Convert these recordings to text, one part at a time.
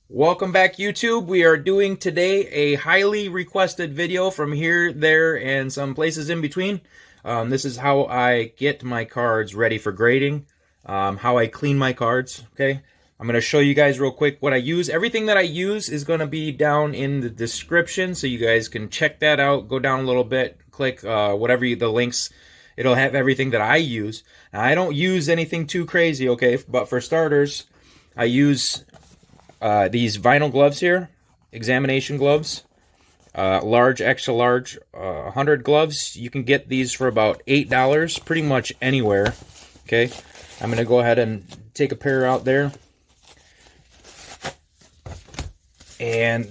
Welcome back, YouTube. We are doing today a highly requested video from here, there, and some places in between. This is how I get my cards ready for grading, how I clean my cards, okay? I'm going to show you guys real quick what I use. Everything that I use is going to be down in the description, so you guys can check that out. Go down a little bit, click the links. It'll have everything that I use. Now, I don't use anything too crazy, okay? But for starters, I use these vinyl gloves here, examination gloves, large, extra large, 100 gloves. You can get these for about $8 pretty much anywhere. Okay, I'm going to go ahead and take a pair out there. And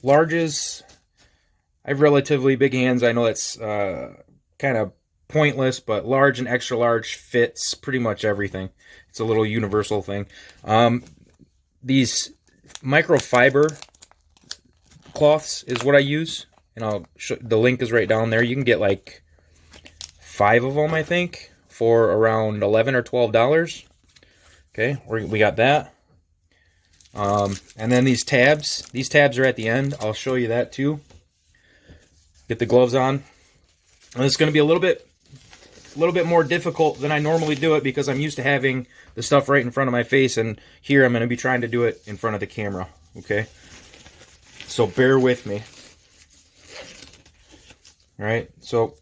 larges, I have relatively big hands. I know that's kind of pointless, but large and extra large fits pretty much everything. It's a little universal thing. These microfiber cloths is what I use, and the link is right down there. You can get like 5 of them, I think, for around $11 or $12. Okay, we got that. And then these tabs are at the end. I'll show you that too. Get the gloves on, and it's going to be a little bit more difficult than I normally do it because I'm used to having the stuff right in front of my face, and here I'm going to be trying to do it in front of the camera, okay? So bear with me. All right, so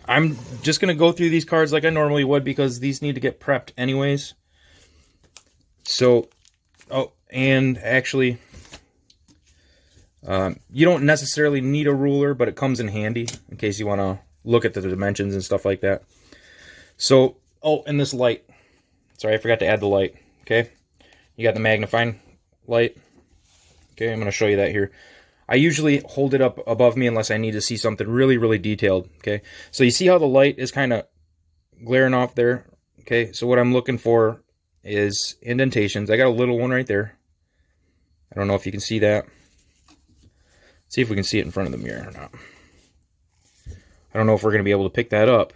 I'm just going to go through these cards like I normally would because these need to get prepped anyways. So, oh, and actually, you don't necessarily need a ruler, but it comes in handy in case you want to look at the dimensions and stuff like that. So, oh, and this light. Sorry, I forgot to add the light. Okay, you got the magnifying light. Okay, I'm going to show you that here. I usually hold it up above me unless I need to see something really, really detailed. Okay, so you see how the light is kind of glaring off there? Okay, so what I'm looking for is indentations. I got a little one right there. I don't know if you can see that. See if we can see it in front of the mirror or not. I don't know if we're going to be able to pick that up.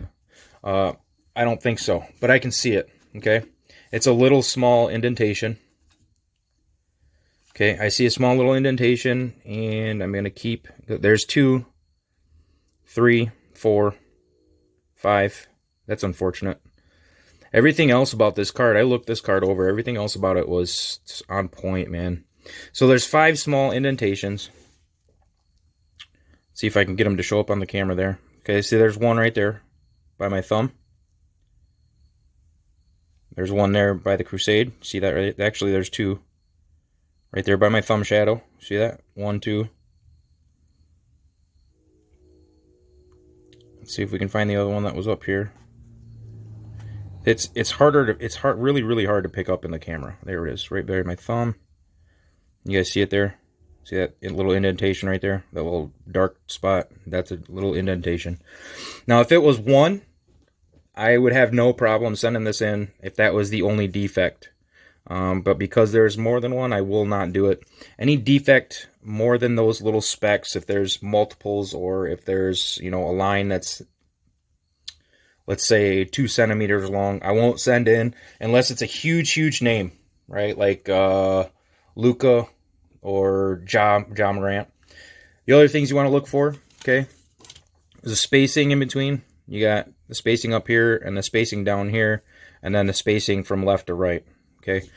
I don't think so, but I can see it, okay? It's a little small indentation. Okay, I see a small little indentation, and I'm going to keep... There's 2, 3, 4, 5. That's unfortunate. Everything else about this card, I looked this card over. Everything else about it was on point, man. So there's 5 small indentations. See if I can get them to show up on the camera there. Okay, see there's one right there by my thumb. There's one there by the Crusade. See that right? Actually, there's 2 right there by my thumb shadow. See that? 1, 2. Let's see if we can find the other one that was up here. It's really hard to pick up in the camera. There it is, right there, my thumb. You guys see it there? See that little indentation right there? That little dark spot? That's a little indentation. Now, if it was 1, I would have no problem sending this in if that was the only defect. But because there's more than 1, I will not do it. Any defect more than those little specks, if there's multiples or if there's, you know, a line that's, let's say, 2 centimeters long, I won't send in unless it's a huge name, right? Like Luca or Ja Morant. The other things you want to look for, okay, is the spacing in between. You got the spacing up here and the spacing down here, and then the spacing from left to right, okay?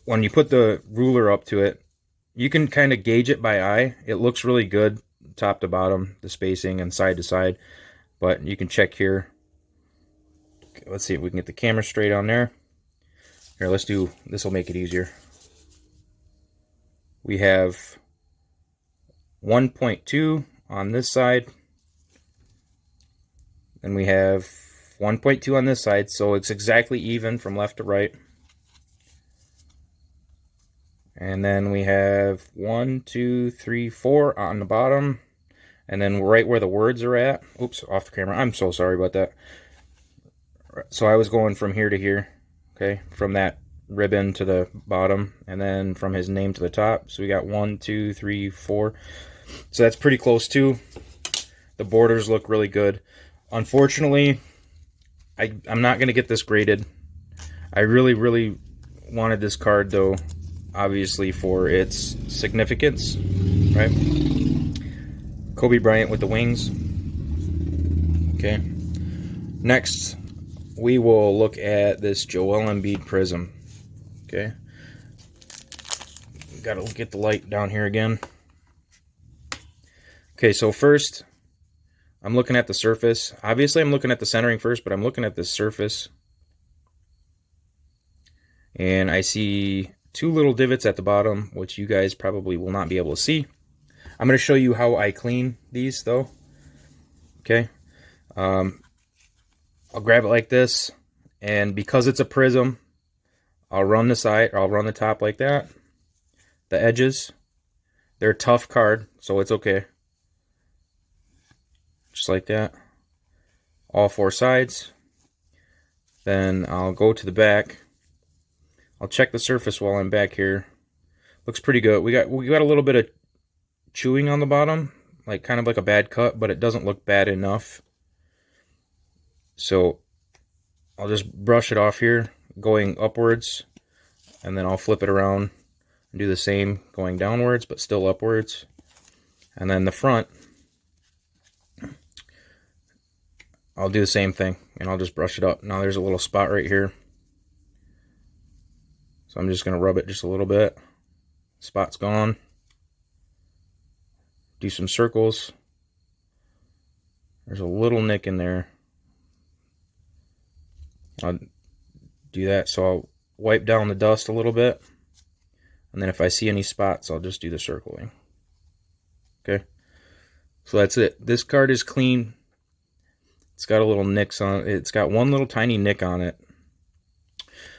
When you put the ruler up to it, you can kind of gauge it by eye. It looks really good top to bottom, the spacing and side to side, but you can check here. Okay, let's see if we can get the camera straight on there. Here, let's do, this will make it easier. We have 1.2 on this side, and we have 1.2 on this side, so it's exactly even from left to right. And then we have 1, 2, 3, 4 on the bottom, and then right where the words are at. Oops, off the camera. I'm so sorry about that. So I was going from here to here, okay, from that ribbon to the bottom, and then from his name to the top. So we got 1, 2, 3, 4. So that's pretty close too. The borders look really good. Unfortunately, I'm not going to get this graded. I really wanted this card though, obviously for its significance, right? Kobe Bryant with the wings. Okay. Next, we will look at this Joel Embiid prism. Okay. Gotta get the light down here again. Okay, so first, I'm looking at the surface. Obviously, I'm looking at the centering first, but I'm looking at this surface. And I see two little divots at the bottom, which you guys probably will not be able to see. I'm going to show you how I clean these, though. Okay. I'll grab it like this, and because it's a prism, I'll run the side, or I'll run the top like that. The edges, they're a tough card, so it's okay. Just like that. All four sides. Then I'll go to the back. I'll check the surface while I'm back here. Looks pretty good. We got a little bit of chewing on the bottom, like kind of like a bad cut, but it doesn't look bad enough. So I'll just brush it off here, going upwards, and then I'll flip it around and do the same going downwards, but still upwards. And then the front, I'll do the same thing, and I'll just brush it up. Now there's a little spot right here. So I'm just going to rub it just a little bit. Spot's gone. Do some circles. There's a little nick in there. I'll do that. So I'll wipe down the dust a little bit. And then if I see any spots, I'll just do the circling. Okay. So that's it. This card is clean. It's got a little nicks on it. It's got one little tiny nick on it.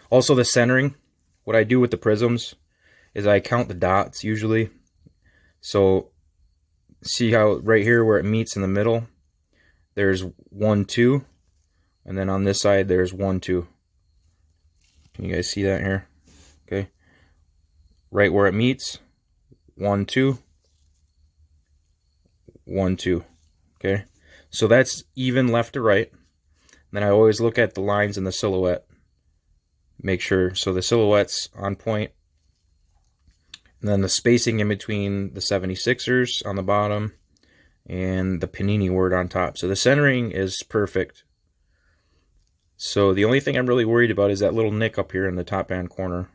Also the centering. What I do with the prisms is I count the dots usually. So see how right here where it meets in the middle, there's 1, 2. And then on this side, there's 1, 2. Can you guys see that here? Okay. Right where it meets, 1, 2. 1, 2. Okay. So that's even left to right. Then I always look at the lines in the silhouette. Make sure, so the silhouette's on point. And then the spacing in between the 76ers on the bottom and the Panini word on top. So the centering is perfect. So the only thing I'm really worried about is that little nick up here in the top band corner.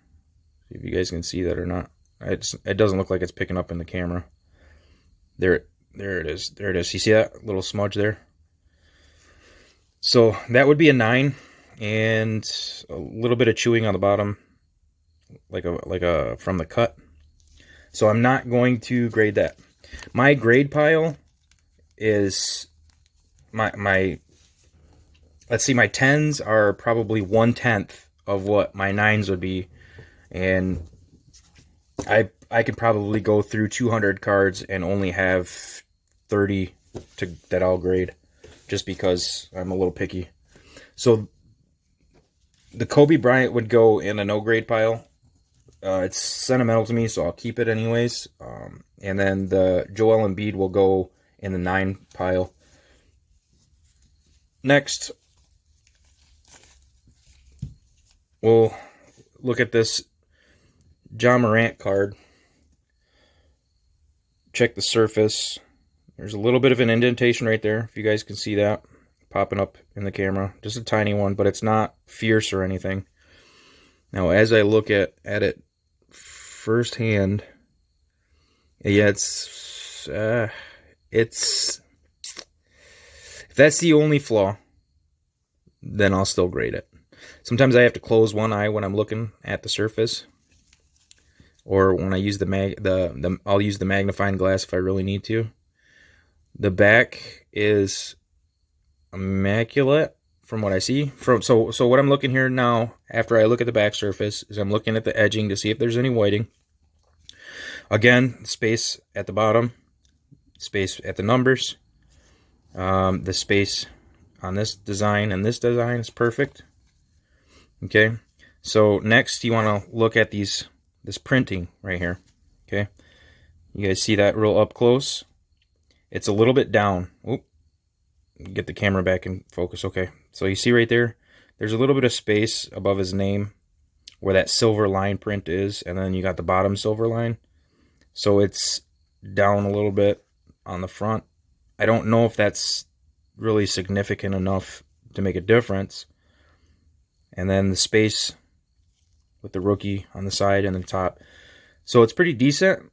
See if you guys can see that or not. It doesn't look like it's picking up in the camera. There it is. There it is. You see that little smudge there? So that would be a 9. And a little bit of chewing on the bottom, like a from the cut. So I'm not going to grade that. My grade pile is my let's see, my 10s are probably 1/10 of what my 9s would be, and I could probably go through 200 cards and only have 30 that I'll grade, just because I'm a little picky. So the Kobe Bryant would go in a no grade pile. It's sentimental to me, so I'll keep it anyways. And then the Joel Embiid will go in the 9 pile. Next, we'll look at this John Morant card. Check the surface. There's a little bit of an indentation right there, if you guys can see that popping up in the camera. Just a tiny one, but it's not fierce or anything. Now, as I look at it firsthand, yeah, it's if that's the only flaw, then I'll still grade it. Sometimes I have to close one eye when I'm looking at the surface, or when I use I'll use the magnifying glass if I really need to. The back is immaculate from what I see. So what I'm looking here now, after I look at the back surface, is I'm looking at the edging to see if there's any whiting. Again, space at the bottom, space at the numbers. The space on this design and this design is perfect. Okay, so next you want to look at this printing right here. Okay, you guys see that real up close? It's a little bit down. Oop. Get the camera back in focus. Okay, so you see right there, there's a little bit of space above his name where that silver line print is, and then you got the bottom silver line. So it's down a little bit on the front. I don't know if that's really significant enough to make a difference. And then the space with the rookie on the side and the top. So it's pretty decent.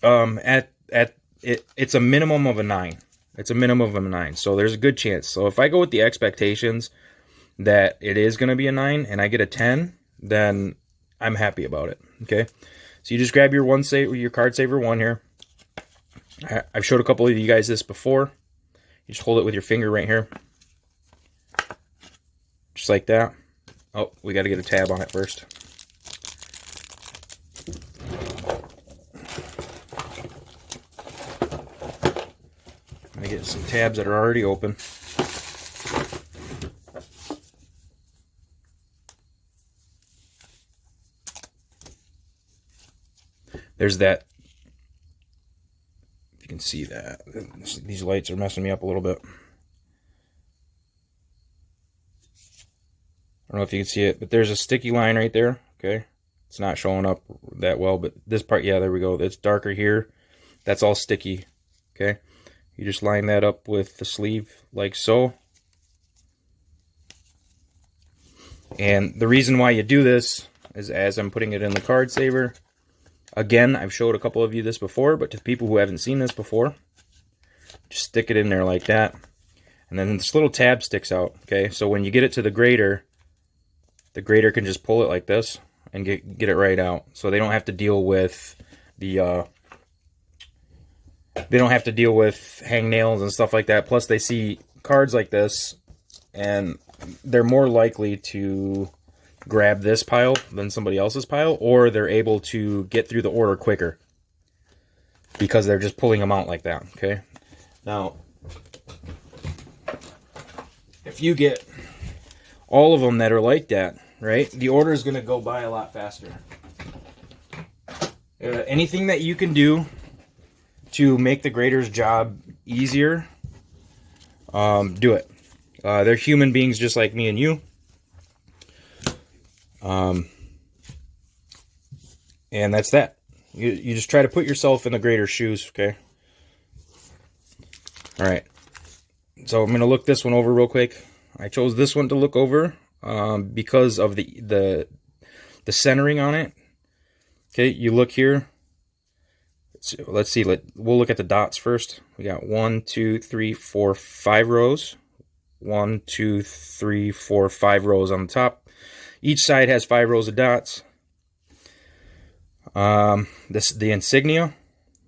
It's a minimum of a 9. It's a minimum of a 9. So there's a good chance. So if I go with the expectations that it is going to be a 9 and I get a 10, then I'm happy about it. Okay. So you just grab your card saver 1 here. I've showed a couple of you guys this before. You just hold it with your finger right here. Just like that. Oh, we got to get a tab on it first. I'm going to get some tabs that are already open. There's that. If you can see that. These lights are messing me up a little bit. I don't know if you can see it, but there's a sticky line right there. Okay. It's not showing up that well, but this part, yeah, there we go. It's darker here. That's all sticky. Okay. You just line that up with the sleeve like so. And the reason why you do this is as I'm putting it in the card saver. Again, I've showed a couple of you this before, but to people who haven't seen this before, just stick it in there like that. And then this little tab sticks out. Okay. So when you get it to the grater can just pull it like this and get it right out. So they don't have to deal with the they don't have to deal with hangnails and stuff like that. Plus they see cards like this and they're more likely to grab this pile than somebody else's pile, or they're able to get through the order quicker because they're just pulling them out like that. Okay. Now, if you get all of them that are like that, right, the order is going to go by a lot faster. Anything that you can do to make the grader's job easier, do it. They're human beings just like me and you. And that's that. You just try to put yourself in the grader's shoes, okay? All right. So I'm going to look this one over real quick. I chose this one to look over because of the centering on it. Okay, you look here. Let's see. We'll look at the dots first. We got 1, 2, 3, 4, 5 rows. 1, 2, 3, 4, 5 rows on the top. Each side has 5 rows of dots. The insignia.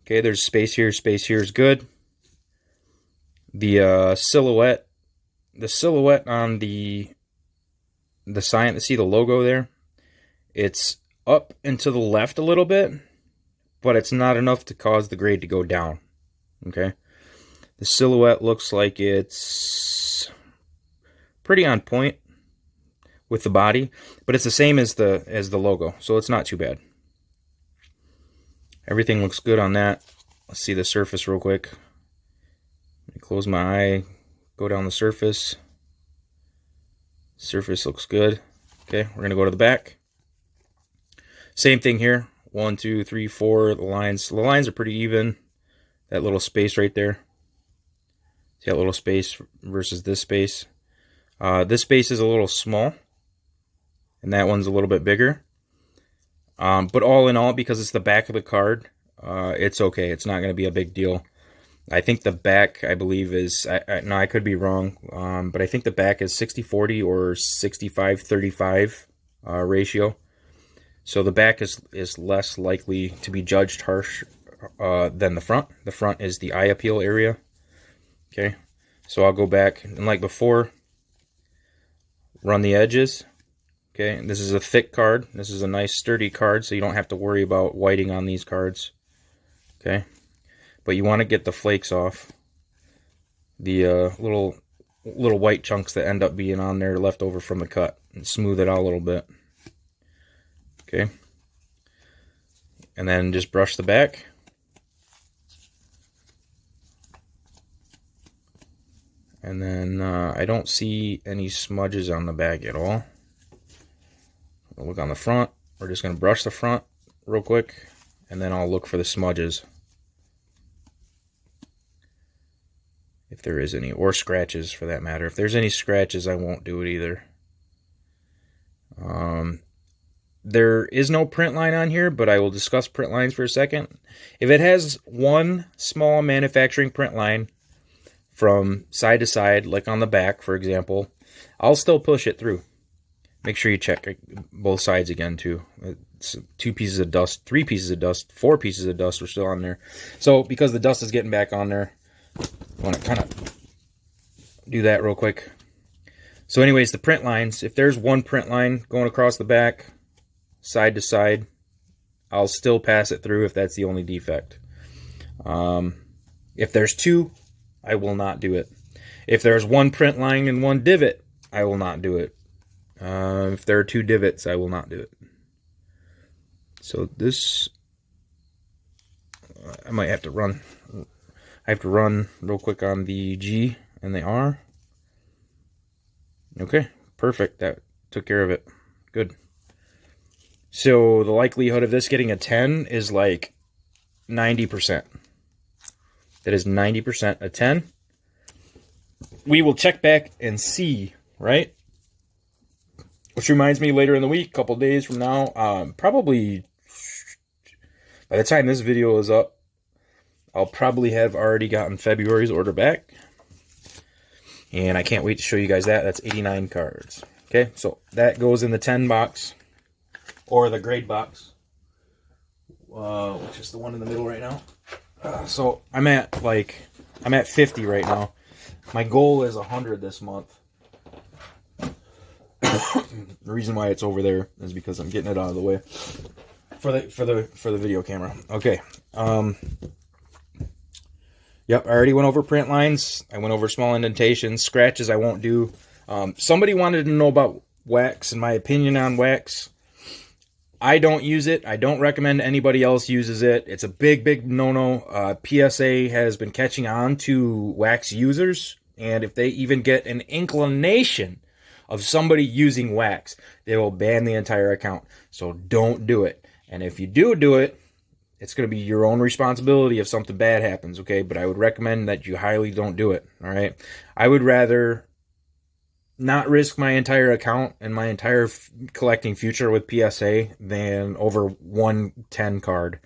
Okay, there's space here. Space here is good. The silhouette. The silhouette on the sign, see the logo there? It's up and to the left a little bit, but it's not enough to cause the grade to go down. Okay? The silhouette looks like it's pretty on point with the body, but it's the same as the logo, so it's not too bad. Everything looks good on that. Let's see the surface real quick. Let me close my eye. Go down the surface. Surface looks good. Okay, we're gonna go to the back. Same thing here. 1, 2, 3, 4. The lines are pretty even. That little space right there. See that little space versus this space. This space is a little small, and that one's a little bit bigger. But all in all, because it's the back of the card, it's okay. It's not going to be a big deal. I think the back, I believe, is... no, I could be wrong, but I think the back is 60-40 or 65-35 ratio. So the back is less likely to be judged harsh than the front. The front is the eye appeal area. Okay, so I'll go back, and like before, run the edges. Okay, and this is a thick card. This is a nice sturdy card, so you don't have to worry about whiting on these cards. Okay, but you want to get the flakes off. The little white chunks that end up being on there left over from the cut, and smooth it out a little bit. Okay, and then just brush the back. And then I don't see any smudges on the back at all. We'll look on the front. We're just going to brush the front real quick, and then I'll look for the smudges, if there is any, or scratches for that matter. If there's any scratches, I won't do it either. There is no print line on here, but I will discuss print lines for a second. If it has one small manufacturing print line from side to side, like on the back, for example, I'll still push it through. Make sure you check both sides again, too. It's 2 pieces of dust, 3 pieces of dust, 4 pieces of dust were still on there. So, because the dust is getting back on there, I want to kind of do that real quick. So anyways, the print lines, if there's one print line going across the back, side to side, I'll still pass it through if that's the only defect. If there's 2, I will not do it. If there's one print line and one divot, I will not do it. If there are 2 divots, I will not do it. So this, I might have to run. I have to run real quick on the G and the R. Okay, perfect. That took care of it. Good. So the likelihood of this getting a 10 is like 90%. That is 90% a 10. We will check back and see, right? Which reminds me, later in the week, a couple days from now, probably by the time this video is up, I'll probably have already gotten February's order back. And I can't wait to show you guys that. That's 89 cards. Okay, so that goes in the 10 box, or the grade box, which is the one in the middle right now. So I'm at 50 right now. My goal is 100 this month. The reason why it's over there is because I'm getting it out of the way for the video camera. Okay. Yep, I already went over print lines. I went over small indentations. Scratches I won't do. Somebody wanted to know about wax and my opinion on wax. I don't use it. I don't recommend anybody else uses it. It's a big no-no. PSA has been catching on to wax users, and if they even get an inclination of somebody using wax, they will ban the entire account. So don't do it. And if you do it, it's going to be your own responsibility if something bad happens, okay? But I would recommend that you highly don't do it, all right? I would rather not risk my entire account and my entire collecting future with PSA than over 110 card,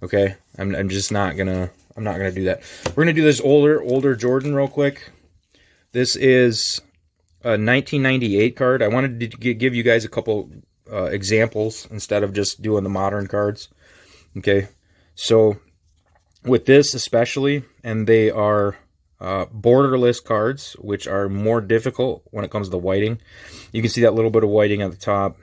okay? I'm just not going to, I'm not going to do that. We're going to do this older Jordan real quick. This is a 1998 card. I wanted to give you guys a couple examples instead of just doing the modern cards. Okay, so with this especially, and they are borderless cards, which are more difficult when it comes to the whiting. You can see that little bit of whiting at the top.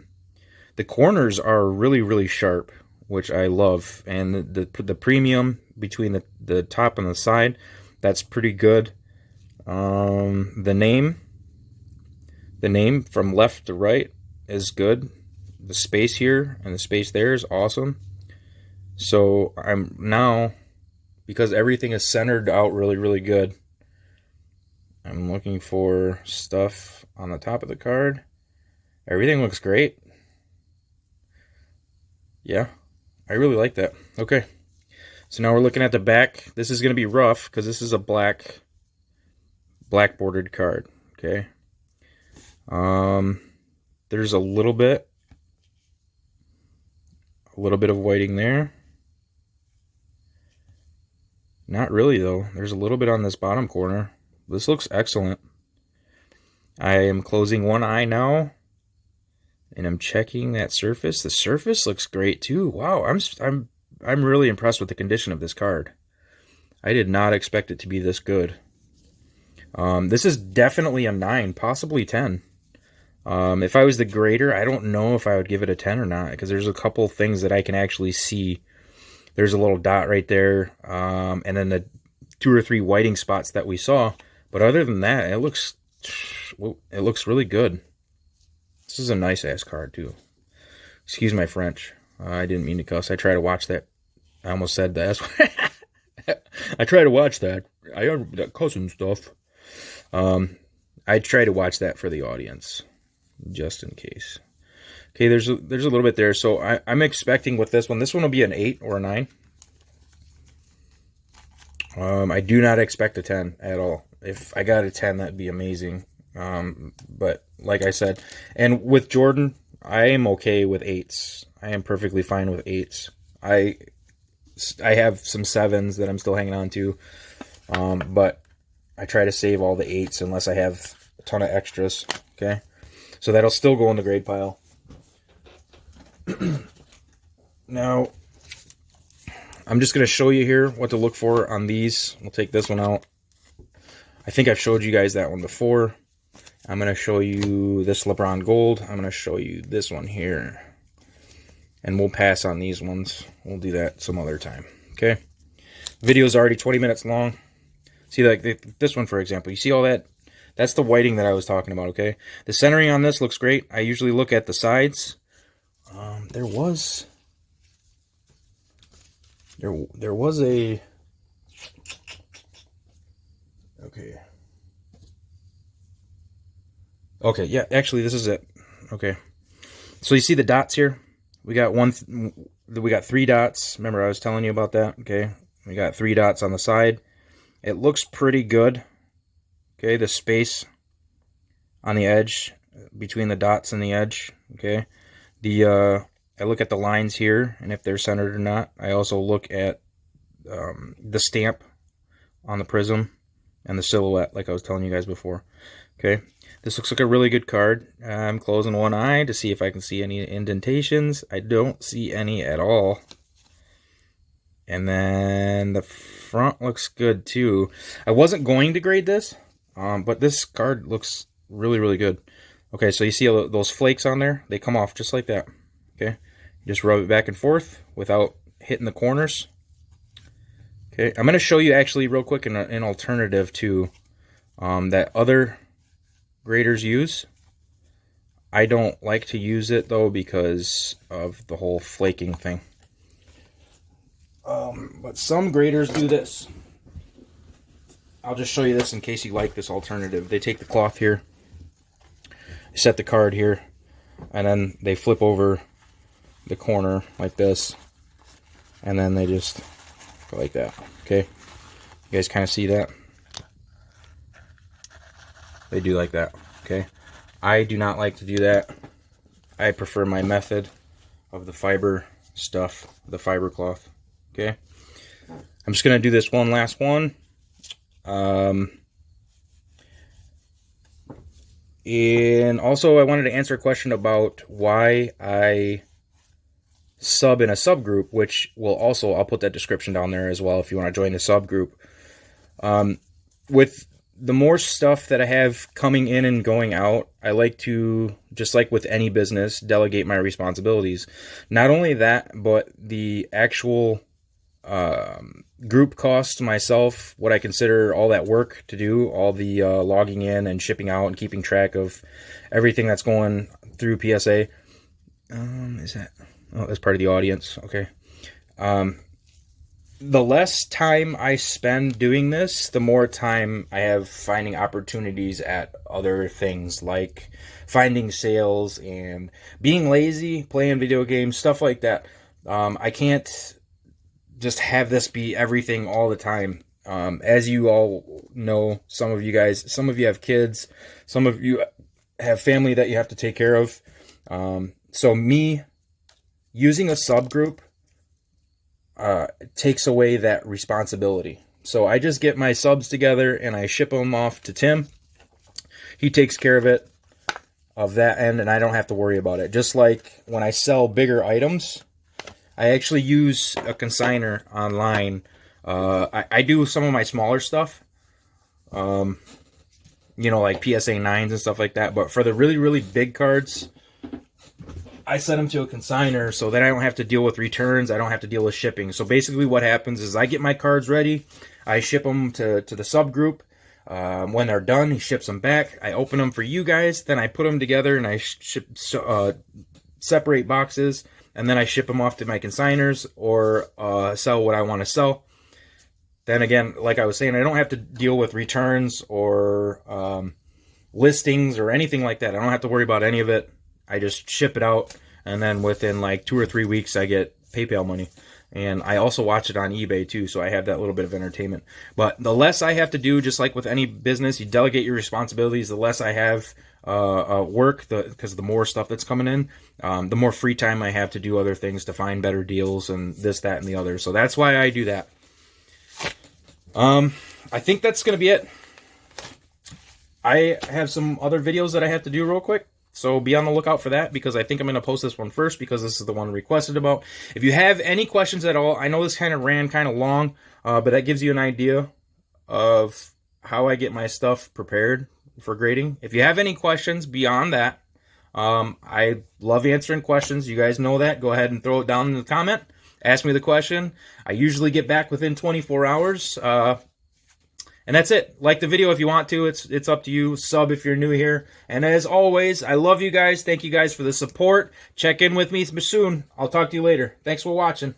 The corners are really sharp, which I love, and the premium between the top and the side, that's pretty good. The name from left to right is good. The space here and the space there is awesome. So I'm now, because everything is centered out really good, I'm looking for stuff on the top of the card. Everything looks great. Yeah, I really like that. Okay, so now we're looking at the back. This is going to be rough because this is a black bordered card. Okay, there's a little bit of whiting there. Not really, though. There's a little bit on this bottom corner. This looks excellent. I am closing one eye now, and I'm checking that surface. The surface looks great too. Wow, I'm really impressed with the condition of this card. I did not expect it to be this good. This is definitely a 9, possibly 10. If I was the grader, I don't know if I would give it a 10 or not, because there's a couple things that I can actually see. There's a little dot right there, and then the 2 or 3 whiting spots that we saw. But other than that, it looks really good. This is a nice-ass card, too. Excuse my French. I didn't mean to cuss. I try to watch that. I almost said that. I try to watch that. I have that cussing stuff. I try to watch that for the audience, just in case. Okay, there's a little bit there. So I'm expecting with this one will be an 8 or a 9. I do not expect a 10 at all. If I got a 10, that'd be amazing. But like I said, and with Jordan, I am okay with 8s. I am perfectly fine with 8s. I have some 7s that I'm still hanging on to, but I try to save all the 8s unless I have a ton of extras. Okay, so that'll still go in the grade pile. Now, I'm just going to show you here what to look for on these. We'll take this one out. I think I've showed you guys that one before. I'm going to show you this LeBron Gold. I'm going to show you this one here. And we'll pass on these ones. We'll do that some other time. Okay? Video is already 20 minutes long. See, like this one, for example. You see all that? That's the whiting that I was talking about, okay? The centering on this looks great. I usually look at the sides. There was a... Okay, yeah, actually, this is it. Okay. So you see the dots here? We got 3 dots. Remember, I was telling you about that, okay? We got 3 dots on the side. It looks pretty good. Okay, the space on the edge, between the dots and the edge, okay? I look at the lines here, and if they're centered or not. I also look at the stamp on the prism and the silhouette, like I was telling you guys before. Okay, this looks like a really good card. I'm closing one eye to see if I can see any indentations. I don't see any at all. And then the front looks good too. I wasn't going to grade this, but this card looks really, really good. Okay, so you see those flakes on there? They come off just like that. Okay, you just rub it back and forth without hitting the corners. Okay, I'm going to show you actually real quick an alternative to that other graders use. I don't like to use it though because of the whole flaking thing. But some graders do this. I'll just show you this in case you like this alternative. They take the cloth here, set the card here, and then they flip over the corner like this, and then they just go like that. Okay, you guys kind of see that? They do like that. Okay, I do not like to do that. I prefer my method of the fiber stuff, the fiber cloth. Okay, I'm just gonna do this one last one. And also I wanted to answer a question about why I sub in a subgroup, which will also, I'll put that description down there as well if you want to join the subgroup. With the more stuff that I have coming in and going out, I like to, just like with any business, delegate my responsibilities. Not only that, but the actual group cost myself, what I consider all that work to do, all the logging in and shipping out and keeping track of everything that's going through PSA. Is that... Oh, that's part of the audience. Okay. The less time I spend doing this, the more time I have finding opportunities at other things, like finding sales and being lazy, playing video games, stuff like that. I can't just have this be everything all the time. As you all know, some of you have kids, some of you have family that you have to take care of. So me using a subgroup takes away that responsibility. So I just get my subs together and I ship them off to Tim. He takes care of that end, and I don't have to worry about it. Just like when I sell bigger items, I actually use a consignor online. I do some of my smaller stuff, you know, like PSA 9s and stuff like that. But for the really, really big cards, I send them to a consignor so that I don't have to deal with returns. I don't have to deal with shipping. So basically what happens is I get my cards ready. I ship them to the subgroup. When they're done, he ships them back. I open them for you guys. Then I put them together and I separate boxes. And then I ship them off to my consignors or sell what I want to sell. Then again, like I was saying, I don't have to deal with returns or listings or anything like that. I don't have to worry about any of it. I just ship it out, and then within like 2 or 3 weeks, I get PayPal money. And I also watch it on eBay too, so I have that little bit of entertainment. But the less I have to do, just like with any business, you delegate your responsibilities, the less I have work, because the more stuff that's coming in, the more free time I have to do other things, to find better deals and this, that, and the other. So that's why I do that. I think that's going to be it. I have some other videos that I have to do real quick, so be on the lookout for that, because I think I'm going to post this one first, because this is the one requested about. If you have any questions at all, I know this kind of ran kind of long, but that gives you an idea of how I get my stuff prepared for grading. If you have any questions beyond that, I love answering questions. You guys know that. Go ahead and throw it down in the comment. Ask me the question. I usually get back within 24 hours. And that's it. Like the video if you want to. It's up to you. Sub if you're new here. And as always, I love you guys. Thank you guys for the support. Check in with me soon. I'll talk to you later. Thanks for watching.